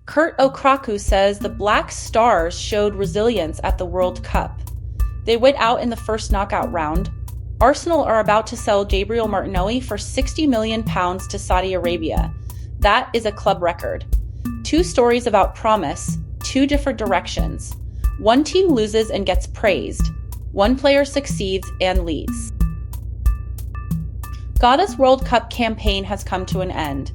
Okraku says the Black Stars showed resilience at the World Cup. They went out in the first knockout round. Arsenal are about to sell Gabriel Martinelli for £60 million to Saudi Arabia. That is a club record. Two stories about promise, two different directions. One team loses and gets praised. One player succeeds and leads. Ghana's World Cup campaign has come to an end.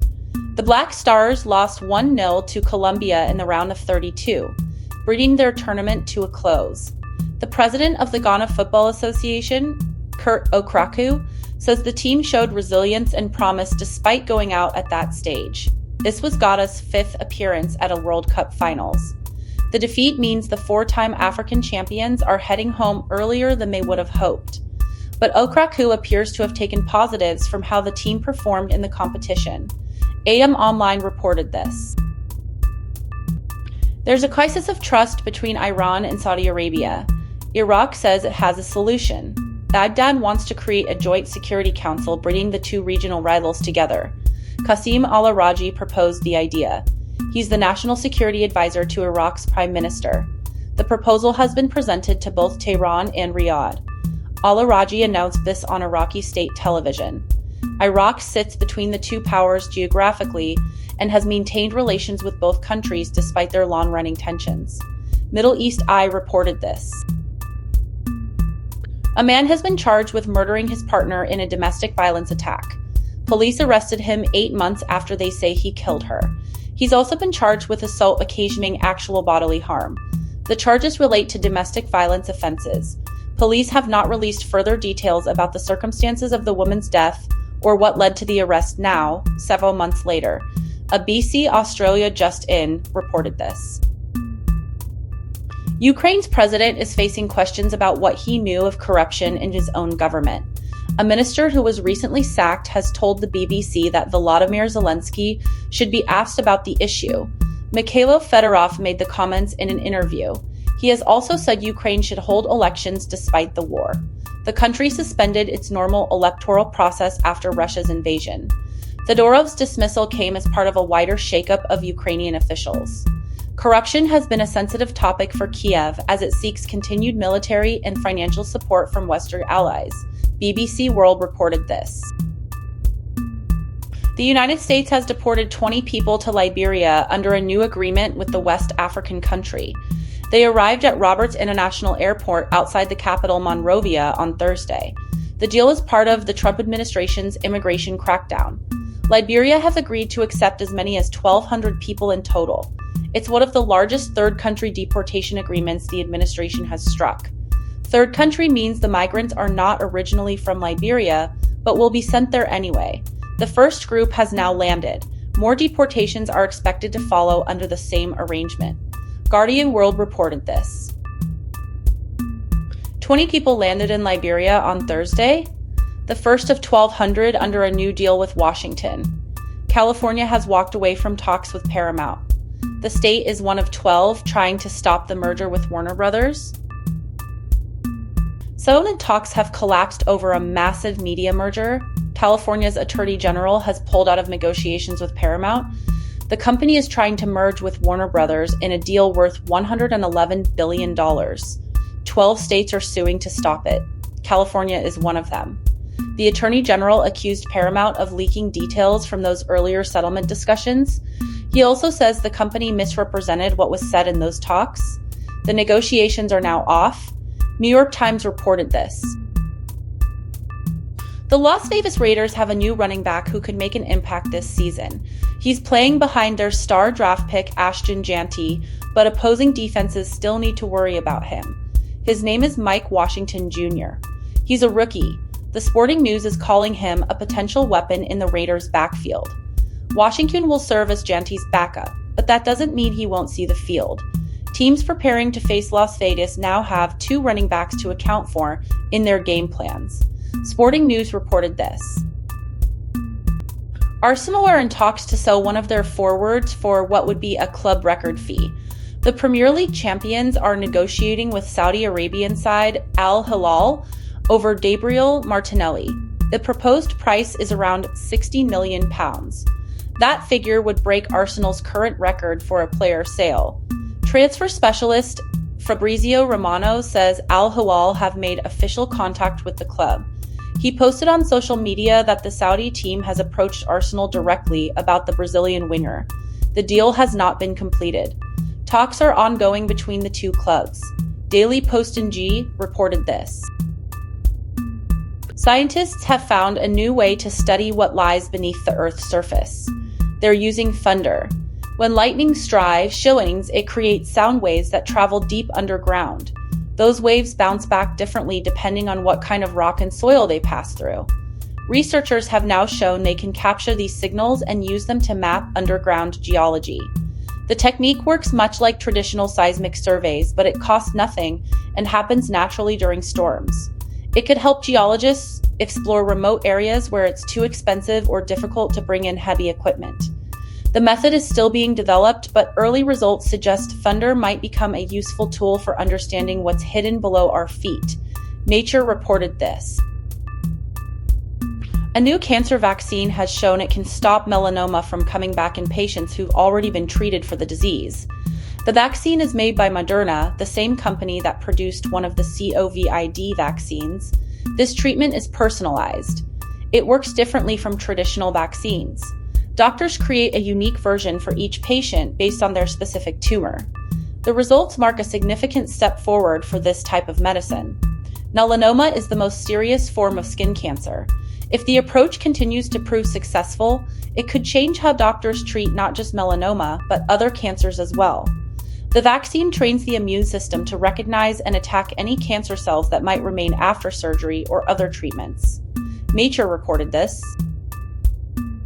The Black Stars lost 1-0 to Colombia in the round of 32, bringing their tournament to a close. The president of the Ghana Football Association, Okraku, says the team showed resilience and promise despite going out at that stage. This was Ghana's fifth appearance at a World Cup finals. The defeat means the four-time African champions are heading home earlier than they would have hoped. But Okraku appears to have taken positives from how the team performed in the competition. Adom Online reported this. There's a crisis of trust between Iran and Saudi Arabia. Iraq says it has a solution. Baghdad wants to create a joint security council bringing the two regional rivals together. Qasem al-Araji proposed the idea. He's the national security advisor to Iraq's prime minister. The proposal has been presented to both Tehran and Riyadh. Al-Araji announced this on Iraqi state television. Iraq sits between the two powers geographically and has maintained relations with both countries despite their long-running tensions. Middle East Eye reported this. A man has been charged with murdering his partner in a domestic violence attack. Police arrested him 8 months after they say he killed her. He's also been charged with assault occasioning actual bodily harm. The charges relate to domestic violence offenses. Police have not released further details about the circumstances of the woman's death or what led to the arrest now, several months later. A BBC Australia Just In reported this. Ukraine's president is facing questions about what he knew of corruption in his own government. A minister who was recently sacked has told the BBC that Volodymyr Zelensky should be asked about the issue. Mikhailo Fedorov made the comments in an interview. He has also said Ukraine should hold elections despite the war. The country suspended its normal electoral process after Russia's invasion. Fedorov's dismissal came as part of a wider shakeup of Ukrainian officials. Corruption has been a sensitive topic for Kiev as it seeks continued military and financial support from Western allies. BBC World reported this. The United States has deported 20 people to Liberia under a new agreement with the West African country. They arrived at Roberts International Airport outside the capital Monrovia on Thursday. The deal is part of the Trump administration's immigration crackdown. Liberia has agreed to accept as many as 1,200 people in total. It's one of the largest third-country deportation agreements the administration has struck. Third country means the migrants are not originally from Liberia, but will be sent there anyway. The first group has now landed. More deportations are expected to follow under the same arrangement. Guardian World reported this. 20 people landed in Liberia on Thursday, the first of 1,200 under a new deal with Washington. California has walked away from talks with Paramount. The state is one of 12 trying to stop the merger with Warner Brothers. Settlement talks have collapsed over a massive media merger. California's Attorney General has pulled out of negotiations with Paramount. The company is trying to merge with Warner Brothers in a deal worth $111 billion. 12 states are suing to stop it. California is one of them. The Attorney General accused Paramount of leaking details from those earlier settlement discussions. He also says the company misrepresented what was said in those talks. The negotiations are now off. New York Times reported this. The Las Vegas Raiders have a new running back who could make an impact this season. He's playing behind their star draft pick Ashton Jeanty, but opposing defenses still need to worry about him. His name is Mike Washington Jr. He's a rookie. The Sporting News is calling him a potential weapon in the Raiders' backfield. Washington will serve as Jeanty's backup, but that doesn't mean he won't see the field. Teams preparing to face Las Vegas now have 2 running backs to account for in their game plans. Sporting News reported this. Arsenal are in talks to sell one of their forwards for what would be a club record fee. The Premier League champions are negotiating with Saudi Arabian side Al Hilal over Gabriel Martinelli. The proposed price is around £60 million. That figure would break Arsenal's current record for a player sale. Transfer specialist Fabrizio Romano says Al Hilal have made official contact with the club. He posted on social media that the Saudi team has approached Arsenal directly about the Brazilian winger. The deal has not been completed. Talks are ongoing between the two clubs. Daily Post-NG reported this. Scientists have found a new way to study what lies beneath the Earth's surface. They're using thunder. When lightning strikes shillings, it creates sound waves that travel deep underground. Those waves bounce back differently depending on what kind of rock and soil they pass through. Researchers have now shown they can capture these signals and use them to map underground geology. The technique works much like traditional seismic surveys, but it costs nothing and happens naturally during storms. It could help geologists explore remote areas where it's too expensive or difficult to bring in heavy equipment. The method is still being developed, but early results suggest thunder might become a useful tool for understanding what's hidden below our feet. Nature reported this. A new cancer vaccine has shown it can stop melanoma from coming back in patients who've already been treated for the disease. The vaccine is made by Moderna, the same company that produced one of the COVID vaccines. This treatment is personalized. It works differently from traditional vaccines. Doctors create a unique version for each patient based on their specific tumor. The results mark a significant step forward for this type of medicine. Melanoma is the most serious form of skin cancer. If the approach continues to prove successful, it could change how doctors treat not just melanoma, but other cancers as well. The vaccine trains the immune system to recognize and attack any cancer cells that might remain after surgery or other treatments. Nature reported this.